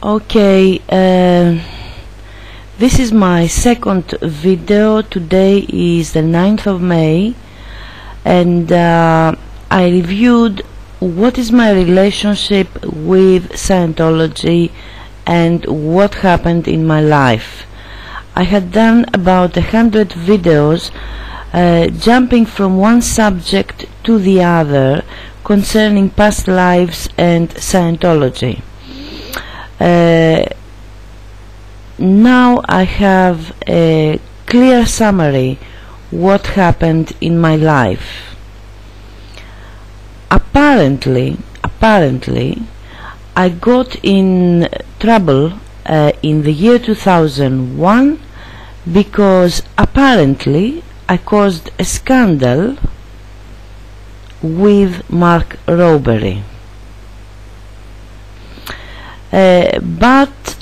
Okay, this is my second video. Today is the 9th of May, and I reviewed what is my relationship with Scientology and what happened in my life. I had done about 100 videos jumping from one subject to the other concerning past lives and Scientology. Now I have a clear summary what happened in my life. Apparently I got in trouble in the year 2001 because apparently I caused a scandal with Mark Rowberry. But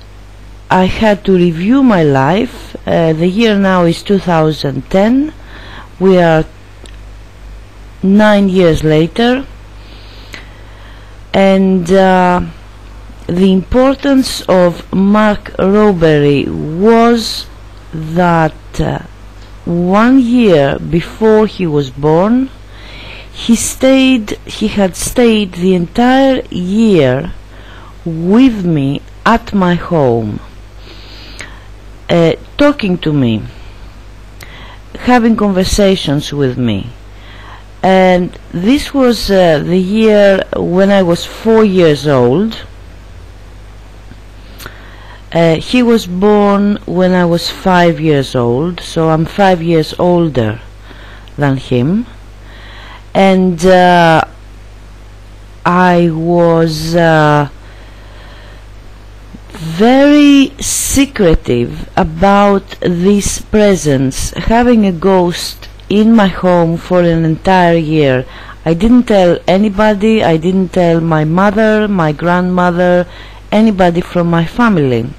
I had to review my life. The year now is 2010. We are 9 years later, and the importance of Mark Rowberry was that 1 year before he was born, he had stayed the entire year with me at my home, talking to me, having conversations with me. And this was the year when I was 4 years old. He was born when I was 5 years old, so I'm 5 years older than him. And I was very secretive about this presence, having a ghost in my home for an entire year. I didn't tell anybody. I didn't tell my mother, my grandmother, anybody from my family.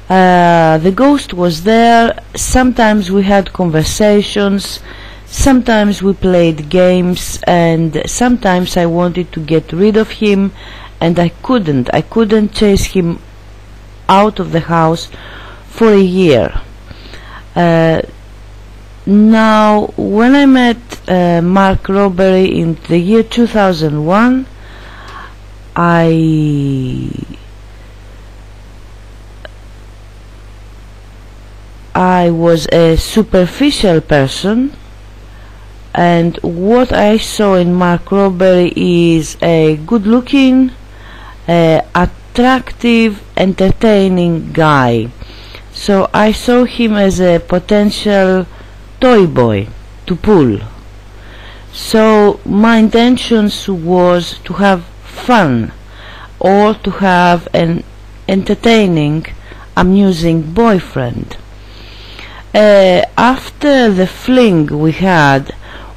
The ghost was there. Sometimes we had conversations, sometimes we played games, and sometimes I wanted to get rid of him, and I couldn't chase him out of the house for a year. Now, when I met Mark Rowberry in the year 2001, I was a superficial person, and what I saw in Mark Rowberry is a good-looking, attractive, entertaining guy. So I saw him as a potential toy boy to pull. So my intentions was to have fun, or to have an entertaining, amusing boyfriend. After the fling we had,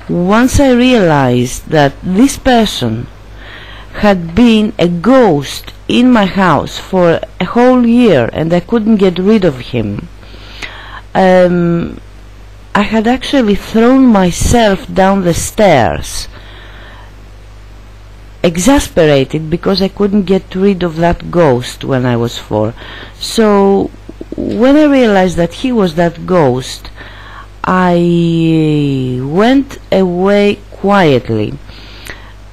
once I realized that this person had been a ghost in my house for a whole year and I couldn't get rid of him, I had actually thrown myself down the stairs, exasperated because I couldn't get rid of that ghost when I was 4. So when I realized that he was that ghost, I went away quietly,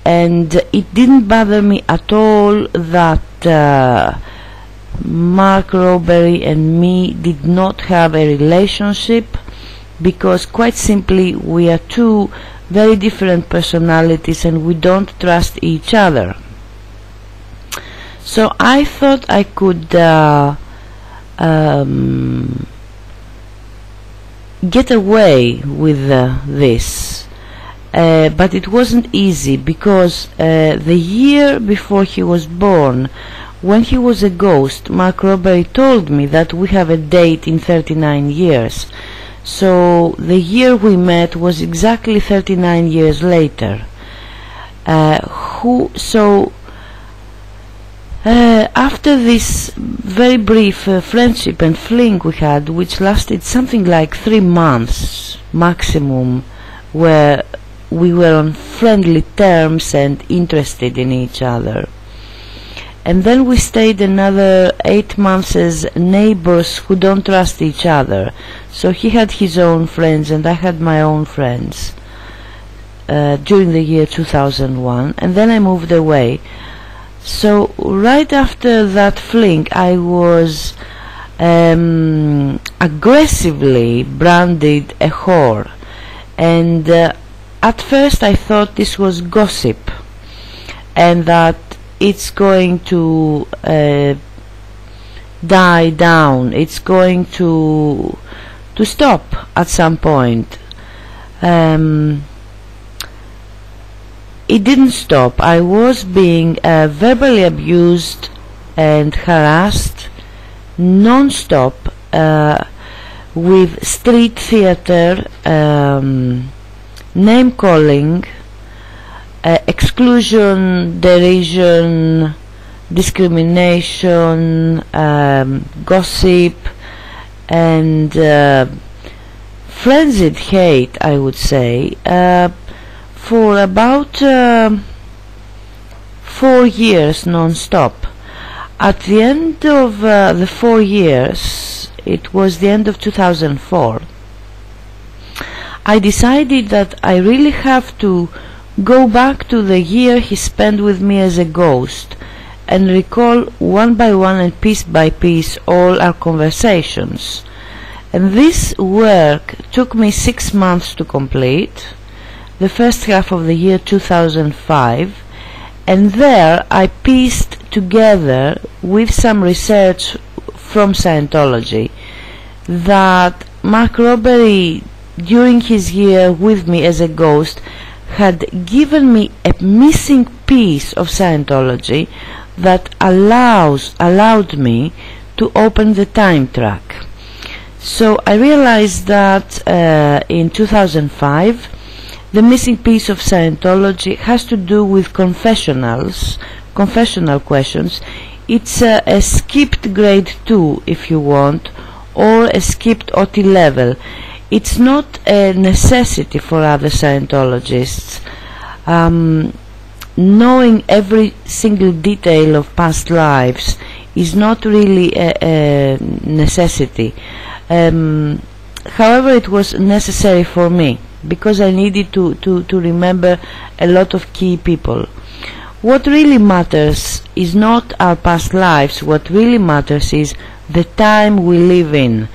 and it didn't bother me at all that Mark Rowberry and me did not have a relationship, because quite simply we are two very different personalities and we don't trust each other. So I thought I could get away with this, but it wasn't easy, because the year before he was born, when he was a ghost, Mark Rowberry told me that we have a date in 39 years. So the year we met was exactly 39 years later. After this very brief friendship and fling we had, which lasted something like 3 months maximum, where we were on friendly terms and interested in each other, and then we stayed another 8 months as neighbors who don't trust each other. So he had his own friends and I had my own friends during the year 2001, and then I moved away. So right after that fling I was aggressively branded a whore, and at first I thought this was gossip and that it's going to die down, it's going to stop at some point. It didn't stop. I was being verbally abused and harassed non-stop with street theater, name-calling, exclusion, derision, discrimination, gossip, and frenzied hate, I would say, for about 4 years non-stop. At the end of the 4 years, it was the end of 2004, I decided that I really have to go back to the year he spent with me as a ghost and recall one by one and piece by piece all our conversations. And this work took me 6 months to complete, the first half of the year 2005, and there I pieced together with some research from Scientology that Mark Rowberry, during his year with me as a ghost, had given me a missing piece of Scientology that allowed me to open the time track. So I realized that in 2005 the missing piece of Scientology has to do with confessionals, confessional questions. It's a skipped grade 2 if you want, or a skipped OT level. It's not a necessity for other Scientologists. Knowing every single detail of past lives is not really a necessity. However, it was necessary for me because I needed to remember a lot of key people. What really matters is not our past lives. What really matters is the time we live in.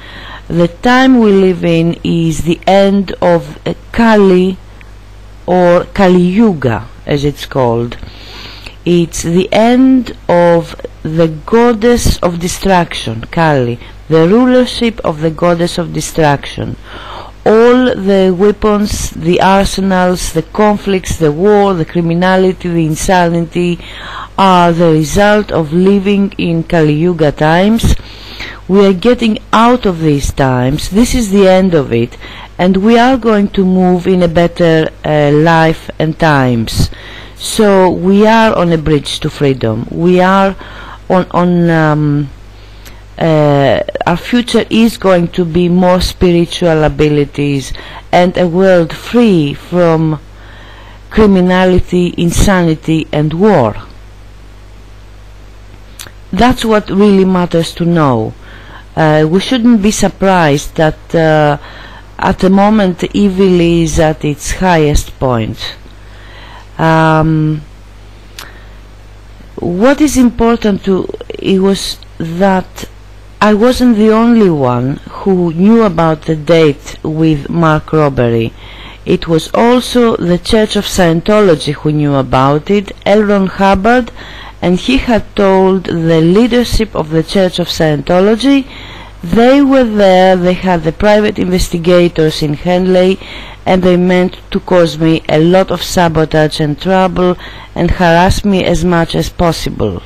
The time we live in is the end of Kali, or Kali Yuga as it's called. It's the end of the goddess of destruction, Kali, the rulership of the goddess of destruction. All the weapons, the arsenals, the conflicts, the war, the criminality, the insanity are the result of living in Kali Yuga times. We are getting out of these times. This is the end of it, and we are going to move in a better life and times. So we are on a bridge to freedom. We are on our future is going to be more spiritual abilities and a world free from criminality, insanity and war. That's what really matters to know. We shouldn't be surprised that at the moment evil is at its highest point. What is important was that I wasn't the only one who knew about the date with Mark Rowberry. It was also the Church of Scientology who knew about it, L Ron Hubbard, and he had told the leadership of the Church of Scientology. They were there, they had the private investigators in Henley, and they meant to cause me a lot of sabotage and trouble and harass me as much as possible.